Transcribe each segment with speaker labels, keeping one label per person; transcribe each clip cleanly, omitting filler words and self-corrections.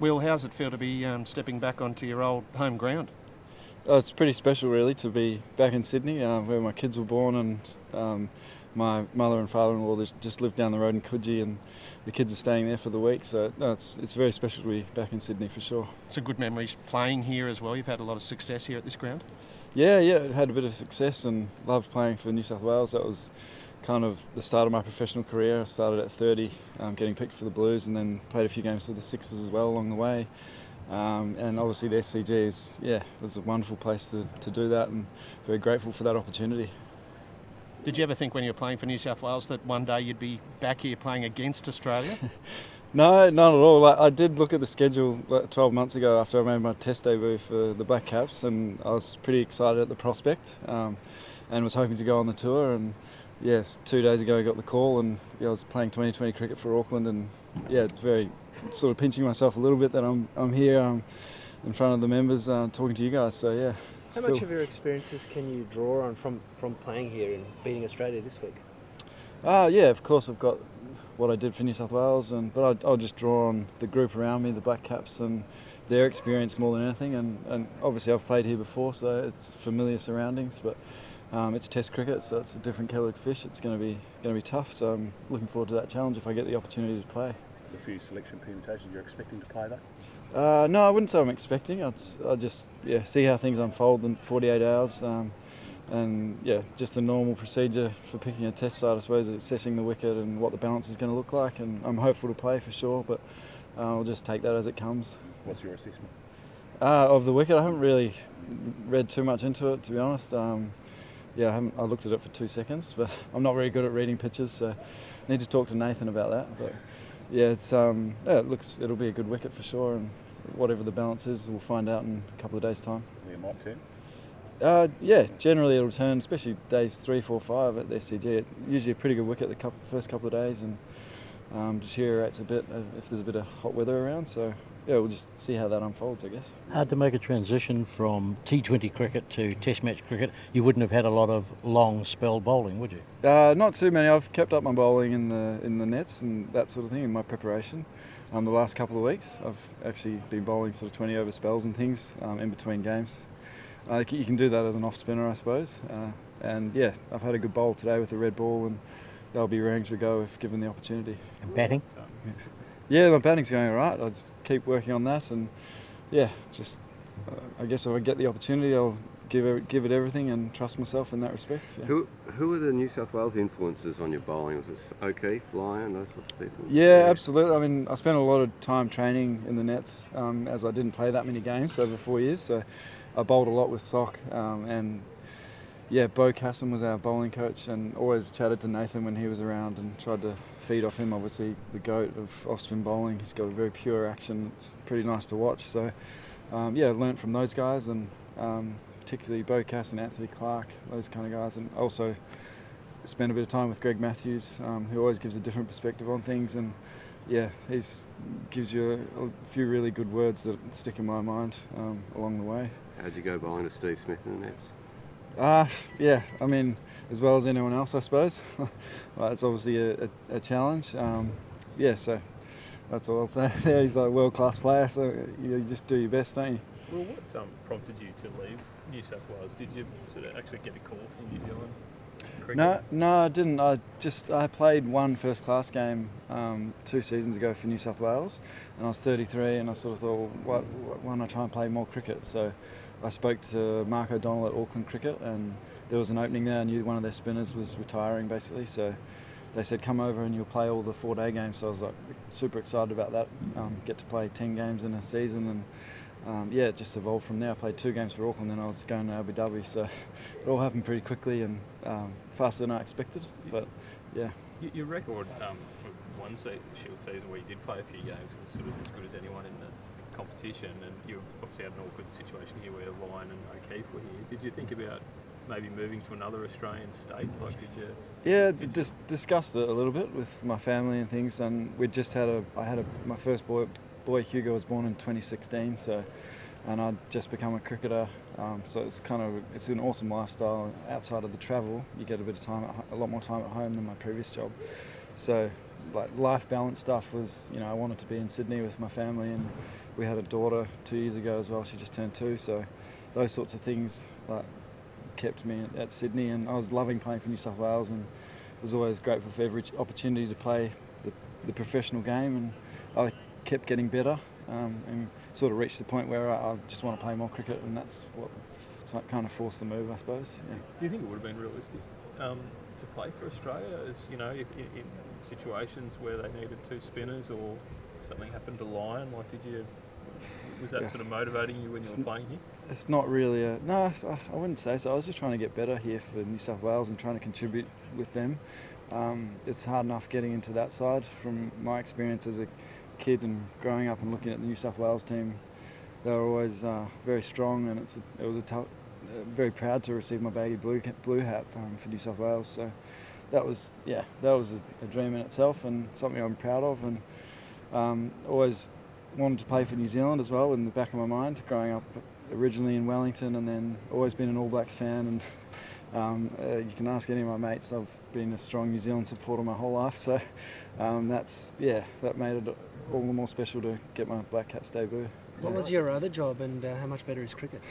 Speaker 1: Will, how's it feel to be stepping back onto your old home ground?
Speaker 2: Oh, it's pretty special, really, to be back in Sydney, where my kids were born, and my mother and father-in-law just live down the road in Coogee, and the kids are staying there for the week. So no, it's very special to be back in Sydney for sure.
Speaker 1: It's a good memories playing here as well. You've had a lot of success here at this ground.
Speaker 2: Yeah, had a bit of success and loved playing for New South Wales. That was kind of the start of my professional career. I started at 30, getting picked for the Blues, and then played a few games for the Sixers as well along the way. And obviously the SCG was a wonderful place to do that, and very grateful for that opportunity.
Speaker 1: Did you ever think when you were playing for New South Wales that one day you'd be back here playing against Australia?
Speaker 2: No, not at all. I did look at the schedule 12 months ago after I made my test debut for the Black Caps, and I was pretty excited at the prospect, and was hoping to go on the tour. And yes, 2 days ago I got the call, and I was playing 2020 cricket for Auckland, and it's very sort of pinching myself a little bit that I'm here in front of the members talking to you guys. So yeah.
Speaker 3: How much of your experiences can you draw on from playing here and beating Australia this week?
Speaker 2: Of course I've got what I did for New South Wales, but I'll just draw on the group around me, the Black Caps, and their experience more than anything. And obviously I've played here before, so it's familiar surroundings. But it's Test cricket, so it's a different kettle of fish. It's going to be tough. So I'm looking forward to that challenge if I get the opportunity to play.
Speaker 4: A few selection permutations. You're expecting to play that?
Speaker 2: No, I wouldn't say I'm expecting. I'll just see how things unfold in 48 hours. And just the normal procedure for picking a test side, I suppose, is assessing the wicket and what the balance is going to look like. And I'm hopeful to play for sure, but I'll just take that as it comes.
Speaker 4: What's your assessment?
Speaker 2: Of the wicket, I haven't really read too much into it, to be honest. I looked at it for 2 seconds, but I'm not very good at reading pitches, so I need to talk to Nathan about that. But it'll be a good wicket for sure, and whatever the balance is, we'll find out in a couple of days' time.
Speaker 4: It might turn.
Speaker 2: Generally it'll turn, especially days 3, 4, 5 at the SCG. Usually a pretty good wicket the first couple of days, and deteriorates a bit if there's a bit of hot weather around. So we'll just see how that unfolds, I guess.
Speaker 5: Hard to make a transition from T20 cricket to Test match cricket. You wouldn't have had a lot of long spell bowling, would you?
Speaker 2: Not too many. I've kept up my bowling in the nets and that sort of thing in my preparation. The last couple of weeks I've actually been bowling sort of 20 over spells and things in between games. You can do that as an off spinner, I suppose. I've had a good bowl today with the red ball, and they'll be raring to go if given the opportunity.
Speaker 5: And batting?
Speaker 2: Yeah, my batting's going all right. I'll just keep working on that, and I guess if I get the opportunity, I'll give it everything and trust myself in that respect. Yeah.
Speaker 6: Who are the New South Wales influences on your bowling? Was it O'Keefe, Lyon, those sorts of people?
Speaker 2: Yeah, absolutely. I mean, I spent a lot of time training in the nets, as I didn't play that many games over 4 years, so I bowled a lot with Sock, Bo Casson was our bowling coach, and always chatted to Nathan when he was around and tried to feed off him. Obviously the GOAT of off-spin bowling. He's got a very pure action. It's pretty nice to watch. So I learnt from those guys, and particularly Bo Casson, Anthony Clark, those kind of guys, and also spent a bit of time with Greg Matthews, who always gives a different perspective on things, and he gives you a few really good words that stick in my mind along the way.
Speaker 6: How'd you go bowling to Steve Smith in the nets?
Speaker 2: I mean, as well as anyone else, I suppose. It's obviously a challenge. So that's all I'll say. He's like a world-class player, so you just do your best, don't you?
Speaker 7: Well, what prompted you to leave New South Wales? Did you sort of actually get a call from New Zealand cricket?
Speaker 2: No, I didn't. I played one first-class game 2 seasons ago for New South Wales, and I was 33, and I sort of thought, why don't I try and play more cricket? So I spoke to Mark O'Donnell at Auckland Cricket, and there was an opening there. I knew one of their spinners was retiring, basically, so they said, come over and you'll play all the 4-day games. So I was like super excited about that. Get to play 10 games in a season, and it just evolved from there. I played 2 games for Auckland, then I was going to Abu Dhabi, so it all happened pretty quickly and faster than I expected. But yeah.
Speaker 7: Your record for one Shield season where you did play a few games was sort of as good as anyone in the competition, and you obviously had an awkward situation here where Lyon and O'Keefe were here. Did you think about maybe moving to another Australian state?
Speaker 2: Just discussed it a little bit with my family and things, and we just had my first boy Hugo was born in 2016, and I'd just become a cricketer, so it's an awesome lifestyle outside of the travel. You get a lot more time at home than my previous job, so like life balance stuff was, I wanted to be in Sydney with my family, and we had a daughter 2 years ago as well. She just turned 2, so those sorts of things like kept me at Sydney, and I was loving playing for New South Wales, and was always grateful for every opportunity to play the professional game, and I kept getting better, and sort of reached the point where I just want to play more cricket, and that's what kind of forced the move, I suppose. Yeah.
Speaker 7: Do you think it would have been realistic to play for Australia, as if in situations where they needed 2 spinners or something happened to Lyon? Was that sort of motivating you when you were playing here?
Speaker 2: It's not really no, I wouldn't say so. I was just trying to get better here for New South Wales and trying to contribute with them. It's hard enough getting into that side. From my experience as a kid and growing up and looking at the New South Wales team, they were always very strong, and it was very proud to receive my baggy blue hat for New South Wales. So that was a dream in itself, and something I'm proud of, and always wanted to play for New Zealand as well in the back of my mind, growing up originally in Wellington, and then always been an All Blacks fan, and you can ask any of my mates, I've been a strong New Zealand supporter my whole life, so that made it all the more special to get my Black Caps debut.
Speaker 3: What was your other job, and how much better is cricket?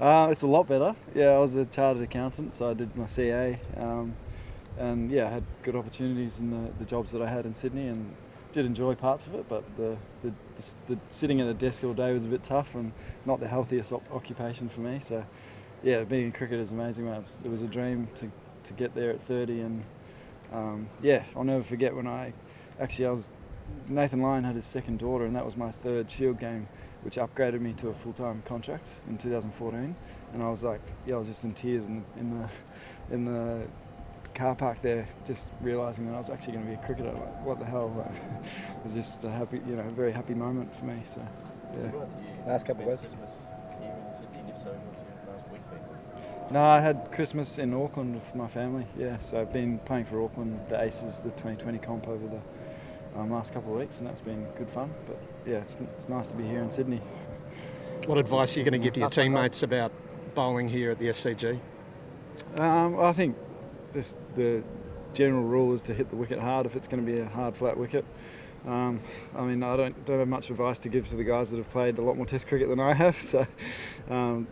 Speaker 2: It's a lot better. Yeah, I was a chartered accountant, so I did my CA, and I had good opportunities in the jobs that I had in Sydney, and did enjoy parts of it, but the sitting at a desk all day was a bit tough and not the healthiest occupation for me. So yeah, being in cricket is amazing. It was a dream to get there at 30, and I'll never forget when Nathan Lyon had his second daughter, and that was my 3rd Shield game, which upgraded me to a full-time contract in 2014, and I was just in tears in the car park there, just realising that I was actually going to be a cricketer. Like, what the hell? It was just a happy, very happy moment for me. So, yeah.
Speaker 3: Last couple of weeks.
Speaker 2: No, I had Christmas in Auckland with my family. Yeah, so I've been playing for Auckland, the Aces, the 2020 comp over the last couple of weeks, and that's been good fun. But yeah, it's nice to be here in Sydney.
Speaker 1: What advice are you going to give to your teammates about bowling here at the SCG?
Speaker 2: I think just the general rule is to hit the wicket hard if it's going to be a hard flat wicket. I don't have much advice to give to the guys that have played a lot more Test cricket than I have, so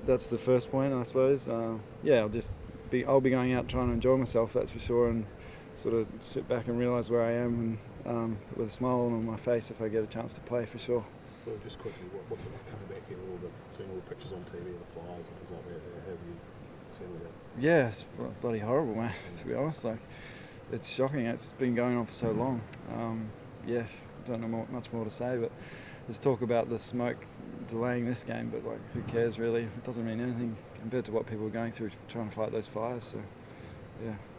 Speaker 2: that's the first point, I suppose. I'll be going out trying to enjoy myself, that's for sure, and sort of sit back and realise where I am, and with a smile on my face if I get a chance to play, for sure.
Speaker 4: Well, just quickly, what's it like coming back here, seeing all the pictures on TV of the fires and things like that? How have you seen all that?
Speaker 2: Yeah, it's bloody horrible, man, to be honest. It's shocking. It's been going on for so long. Don't know much more to say, but there's talk about the smoke delaying this game, but who cares really? It doesn't mean anything compared to what people are going through trying to fight those fires. So, yeah.